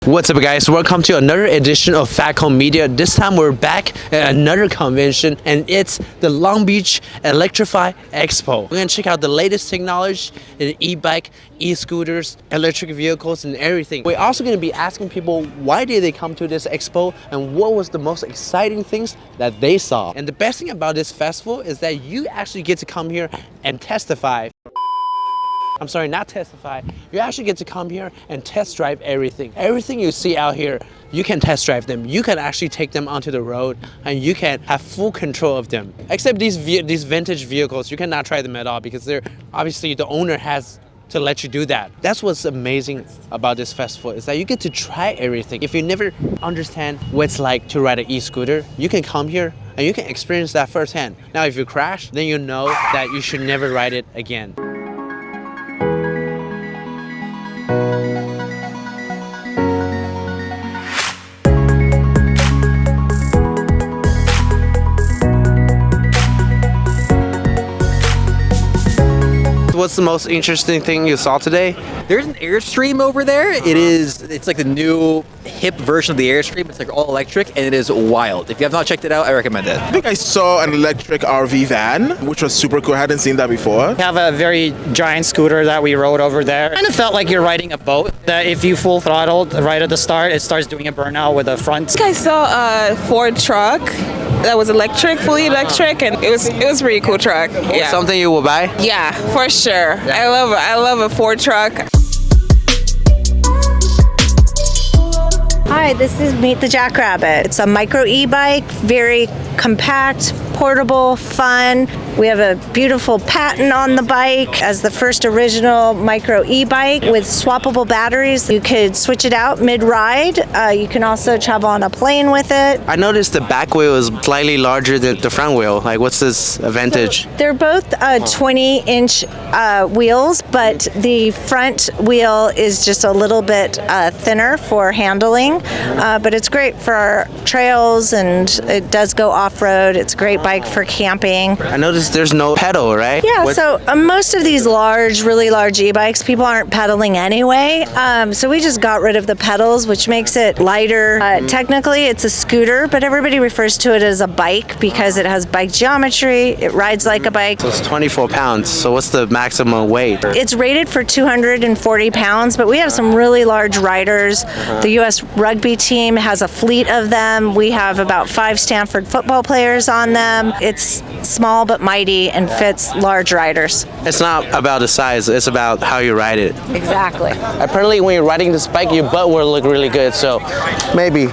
What's up guys, welcome to another edition of Fatcom Media. This time we're back at another convention and it's the Long Beach Electrify Expo. We're gonna check out the latest technology in e-bike, e-scooters, electric vehicles and everything. We're also gonna be asking people why did they come to this expo and what was the most exciting things that they saw. And the best thing about this festival is that you actually get to come here and testify. I'm sorry, not testify. You actually get to come here and test drive everything. Everything you see out here, you can test drive them. You can actually take them onto the road and you can have full control of them. Except these vintage vehicles, you cannot try them at all because they're obviously the owner has to let you do that. That's what's amazing about this festival is that you get to try everything. If you never understand what it's like to ride an e-scooter, you can come here and you can experience that firsthand. Now, if you crash, then you know that you should never ride it again. What's the most interesting thing you saw today? There's an Airstream over there. It's like the new hip version of the Airstream. It's like all electric and it is wild. If you have not checked it out, I recommend it. I think I saw an electric RV van, which was super cool. I hadn't seen that before. We have a very giant scooter that we rode over there. Kind of felt like you're riding a boat. That if you full throttled right at the start, it starts doing a burnout with the front. I think I saw a Ford truck that was electric, fully electric, and it was a pretty cool truck. Yeah. Something you will buy? Yeah, for sure. Yeah. I love a Ford truck. Hi, this is Meet the Jackrabbit. It's a micro e-bike, very compact, portable, fun. We have a beautiful patent on the bike as the first original micro e-bike with swappable batteries. You could switch it out mid-ride. You can also travel on a plane with it. I noticed the back wheel is slightly larger than the front wheel. Like, what's this advantage? So they're both 20-inch wheels, but the front wheel is just a little bit thinner for handling. But it's great for trails and it does go off-road. It's a great bike for camping. I noticed there's no pedal, right? Yeah, so most of these really large e-bikes, people aren't pedaling anyway. So we just got rid of the pedals, which makes it lighter. Technically, it's a scooter, but everybody refers to it as a bike because it has bike geometry. It rides like a bike. So it's 24 pounds. So what's the maximum weight? It's rated for 240 pounds, but we have some really large riders. The U.S. rugby team has a fleet of them. We have about 5 Stanford football players on them. It's small but mighty and fits large riders. It's not about the size, it's about how you ride it. Exactly. Apparently when you're riding this bike, your butt will look really good, so maybe.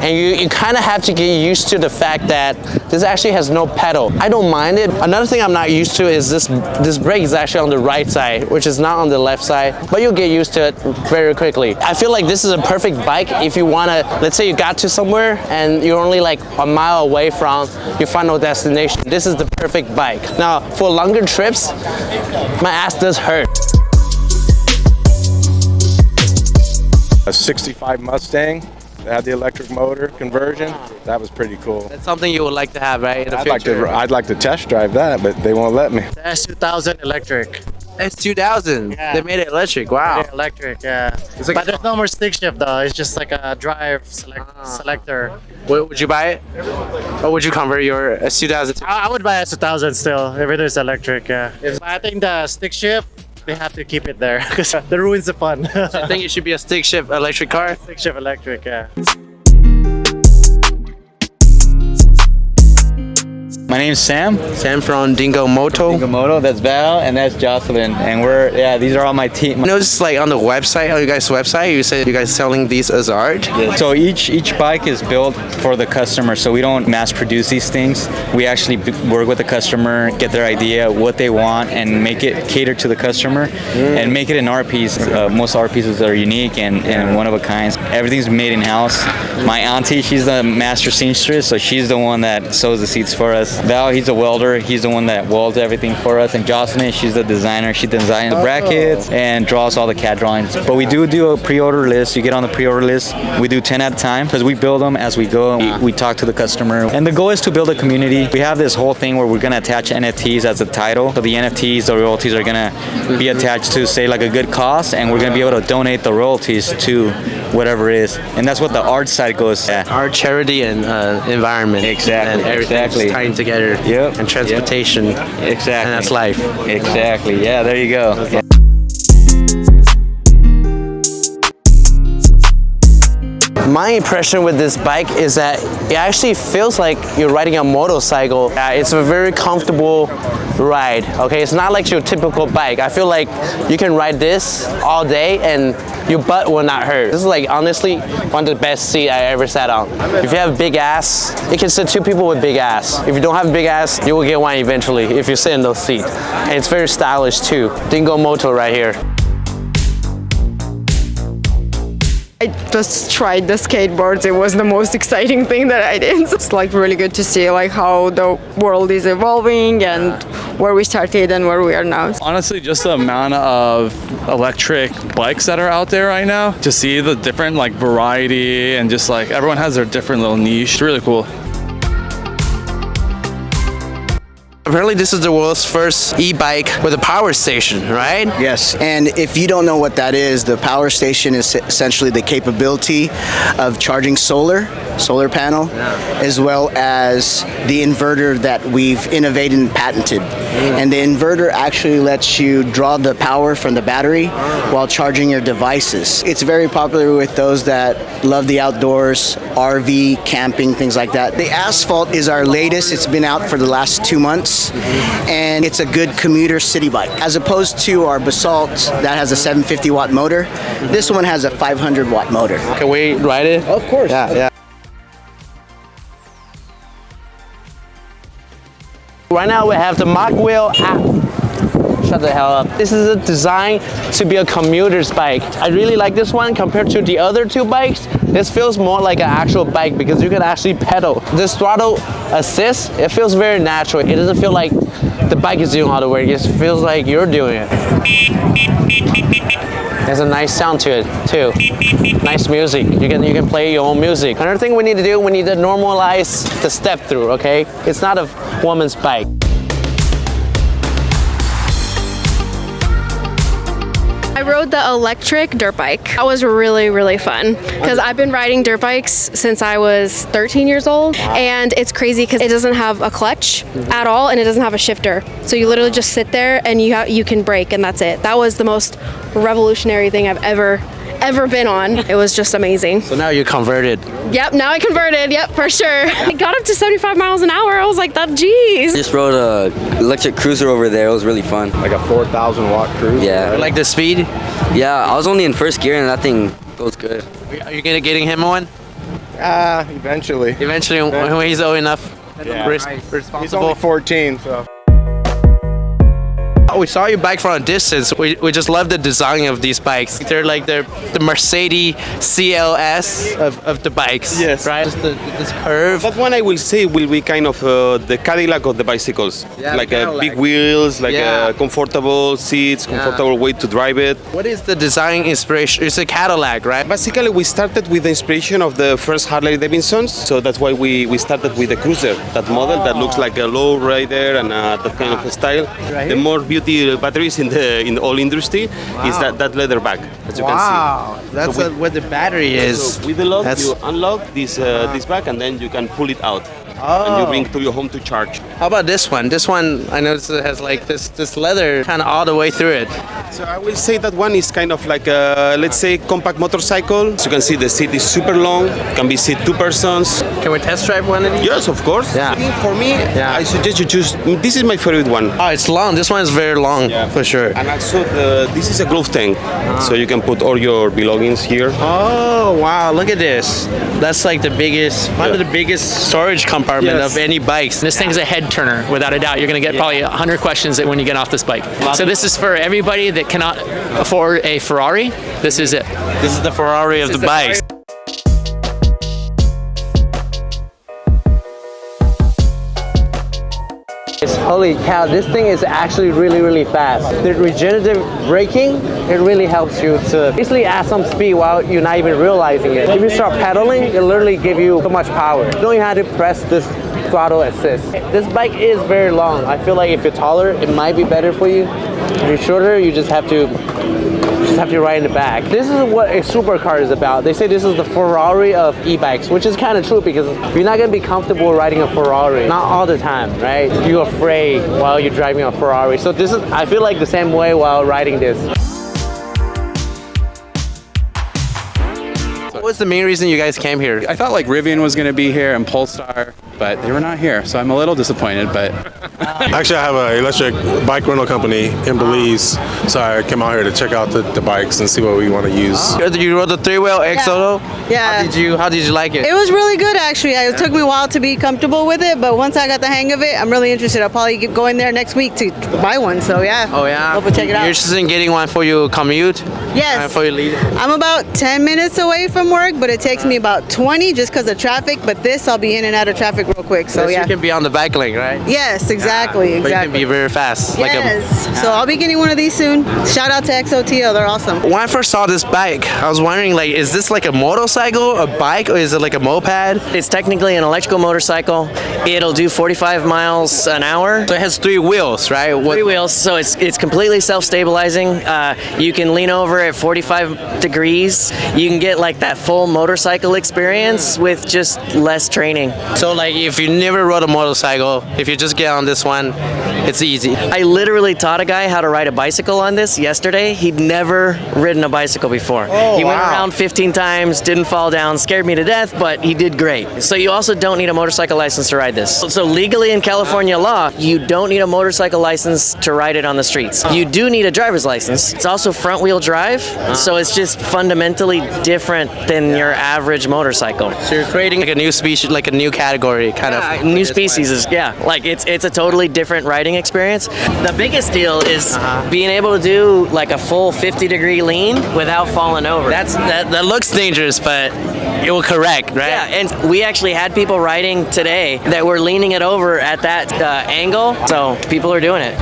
And you kind of have to get used to the fact that this actually has no pedal. I don't mind it. Another thing I'm not used to is this brake is actually on the right side, which is not on the left side, but you'll get used to it very quickly. I feel like this is a perfect bike if you want to, let's say you got to somewhere and you're only like a mile away from your final destination. This is the perfect bike. Now, for longer trips, my ass does hurt. A 65 Mustang. They had the electric motor conversion. That was pretty cool. That's something you would like to have, right? In the future. I'd like to test drive that, but they won't let me. The S2000 electric. S2000. Yeah. They made it electric. Wow. Yeah, electric, yeah. Like but there's no more stick shift though. It's just like a drive selector. Would you buy it? Or would you convert your S2000 to? I would buy a S2000 still if it is electric, yeah. But I think the stick shift, they have to keep it there because that ruins the fun. I think it should be a stick shift electric car. Stick shift electric, yeah. My name's Sam. Sam from DIngo Moto. DIngo Moto, that's Val, and that's Jocelyn. And these are all my team. I noticed like on the website, on you guys' website, you said you guys selling these as art. Yeah. So each bike is built for the customer, so we don't mass produce these things. We actually work with the customer, get their idea, what they want, and make it cater to the customer, and make it an art piece. Most art pieces are unique and one of a kind. Everything's made in-house. My auntie, she's the master seamstress, so she's the one that sews the seats for us. Val, he's a welder. He's the one that welds everything for us. And Jocelyn, she's the designer. She designs the brackets and draws all the CAD drawings. But we do a pre-order list. You get on the pre-order list. We do 10 at a time because we build them as we go. We talk to the customer. And the goal is to build a community. We have this whole thing where we're going to attach NFTs as a title. So the NFTs, the royalties are going to be attached to, say, like a good cause. And we're going to be able to donate the royalties to whatever it is. And that's what the art side goes. Art, charity, and environment. Exactly. And everything's tying together. Yep. And transportation. Exactly. And that's life. Exactly. Yeah, there you go. Yeah. My impression with this bike is that it actually feels like you're riding a motorcycle. It's a very comfortable ride, okay? It's not like your typical bike. I feel like you can ride this all day and your butt will not hurt. This is like honestly one of the best seats I ever sat on. If you have big ass, it can sit 2 people with big ass. If you don't have big ass, you will get one eventually if you sit in those seats. And it's very stylish too. DIngo Moto right here. I just tried the skateboards. It was the most exciting thing that I did. It's like really good to see like how the world is evolving and where we started and where we are now. Honestly, just the amount of electric bikes that are out there right now, to see the different like variety and just like everyone has their different little niche. It's really cool. Apparently this is the world's first e-bike with a power station, right? Yes, and if you don't know what that is, the power station is essentially the capability of charging solar panel, as well as the inverter that we've innovated and patented. And the inverter actually lets you draw the power from the battery while charging your devices. It's very popular with those that love the outdoors, RV, camping, things like that. The Asphalt is our latest. It's been out for the last 2 months. And it's a good commuter city bike. As opposed to our Basalt that has a 750 watt motor, this one has a 500 watt motor. Can we ride it? Of course. Yeah. Right now we have the Mokwheel app. Shut the hell up. This is designed to be a commuter's bike. I really like this one compared to the other 2 bikes. This feels more like an actual bike because you can actually pedal. This throttle assist, it feels very natural. It doesn't feel like the bike is doing all the work. It feels like you're doing it. There's a nice sound to it too. Nice music. You can play your own music. Another thing we need to do, we need to normalize the step through, okay? It's not a woman's bike. I rode the electric dirt bike. That was really, really fun because I've been riding dirt bikes since I was 13 years old, and it's crazy because it doesn't have a clutch at all and it doesn't have a shifter. So you literally just sit there and you can brake and that's it. That was the most revolutionary thing I've ever been on. It was just amazing. So now you're converted. Yep, now I converted. Yep, for sure. I got up to 75 miles an hour. I was like, that geez. Just rode a electric cruiser over there. It was really fun. Like a 4,000 watt cruiser. Yeah. You like the speed? Yeah, I was only in first gear and that thing goes good. Are you getting him one? Eventually. Eventually, when he's old enough. Yeah. Responsible. He's only 14, so. We saw your bike from a distance. We just love the design of these bikes. They're like the Mercedes CLS of the bikes. Yes. Right? Just this curve. That one I will say will be kind of the Cadillac of the bicycles. Yeah, like Cadillac. big wheels, like comfortable seats, comfortable way to drive it. What is the design inspiration? It's a Cadillac, right? Basically, we started with the inspiration of the first Harley Davidsons, so that's why we started with the cruiser, that model that looks like a low rider and that kind of style. Right the more beauty batteries in the whole industry is that leather bag, as you can see. That's So what the battery is. So with the lock, you unlock this bag and then you can pull it out. And you bring to your home to charge. How about this one? This one, I noticed it has like this leather kind of all the way through it. So I will say that one is kind of like a, let's say, compact motorcycle. As you can see, the seat is super long. Can be seat 2 persons. Can we test drive one of these? Yes, of course. Yeah. For me, I suggest you choose. This is my favorite one. Oh, it's long. This one is very long, for sure. And also, this is a glove tank, so you can put all your belongings here. Oh wow! Look at this. That's like the biggest, one of the biggest storage compartment of any bikes. This thing's a head turner, without a doubt. You're going to get probably 100 questions when you get off this bike. So this is for everybody that cannot afford a Ferrari. This is it. This is the Ferrari of the bikes. Holy cow, this thing is actually really fast. The regenerative braking, it really helps you to basically add some speed while you're not even realizing it. If you start pedaling, it literally gives you so much power. You don't even have to press this throttle assist. This bike is very long. I feel like if you're taller, it might be better for you. If you're shorter, you just have to ride in the back. This is what a supercar is about. They say this is the Ferrari of e-bikes, which is kind of true because you're not going to be comfortable riding a Ferrari. Not all the time, right? You're afraid while you're driving a Ferrari. So this is, I feel like the same way while riding this. What's the main reason you guys came here? I thought like Rivian was going to be here and Polestar, but they were not here, so I'm a little disappointed. But Actually, I have an electric bike rental company in Belize, so I came out here to check out the bikes and see what we want to use. You rode the 3-wheel Xoto? Yeah. How did you like it? It was really good, actually. It took me a while to be comfortable with it, but once I got the hang of it, I'm really interested. I'll probably go in there next week to buy one. So yeah. Oh yeah. Hope we'll check it out. You're interested in getting one for your commute? Yes. For your lead? I'm about 10 minutes away from work, but it takes me about 20 just because of traffic. But this, I'll be in and out of traffic real quick. So yeah. You can be on the bike lane, right? Yes, exactly. But you can be very fast. Yes. So I'll be getting one of these soon. Shout out to Xoto, they're awesome. When I first saw this bike, I was wondering, like, is this like a motorcycle, a bike, or is it like a moped? It's technically an electrical motorcycle. It'll do 45 miles an hour. So it has 3 wheels, right? 3 wheels, so it's completely self-stabilizing. You can lean over at 45 degrees. You can get like that full motorcycle experience with just less training. So like if you never rode a motorcycle, if you just get on this one, it's easy. I literally taught a guy how to ride a bicycle on this yesterday. He'd never ridden a bicycle before. He went around 15 times, didn't fall down, scared me to death, but he did great. So you also don't need a motorcycle license to ride this. So legally in California law, you don't need a motorcycle license to ride it on the streets. You do need a driver's license. It's also front wheel drive, so it's just fundamentally different than your average motorcycle. So you're creating like a new species, like a new category, kind of. New species is, like it's a totally different riding experience. The biggest deal is being able to do like a full 50-degree lean without falling over. That looks dangerous, but it will correct, right? Yeah, and we actually had people riding today that were leaning it over at that angle, so people are doing it.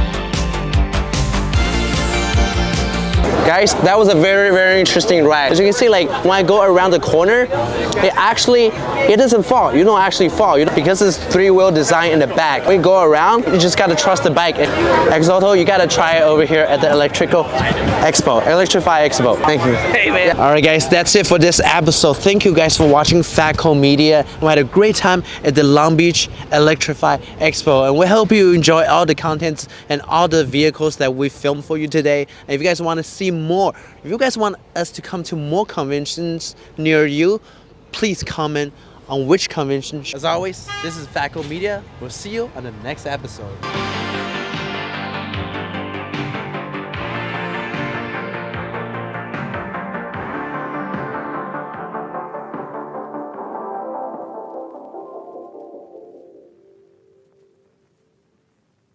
Guys, that was a very interesting ride. As you can see, like when I go around the corner, it doesn't fall. You don't actually fall, because it's 3-wheel design in the back. When you go around, you just gotta trust the bike. Xoto, you gotta try it over here at the Electrify Expo. Thank you. Hey man. All right guys, that's it for this episode. Thank you guys for watching Fat Home Media. We had a great time at the Long Beach Electrify Expo, and we hope you enjoy all the contents and all the vehicles that we filmed for you today. And if you guys want to see more, if you guys want us to come to more conventions near you, please comment on which convention. As always, this is Fat Home Media. We'll see you on the next episode.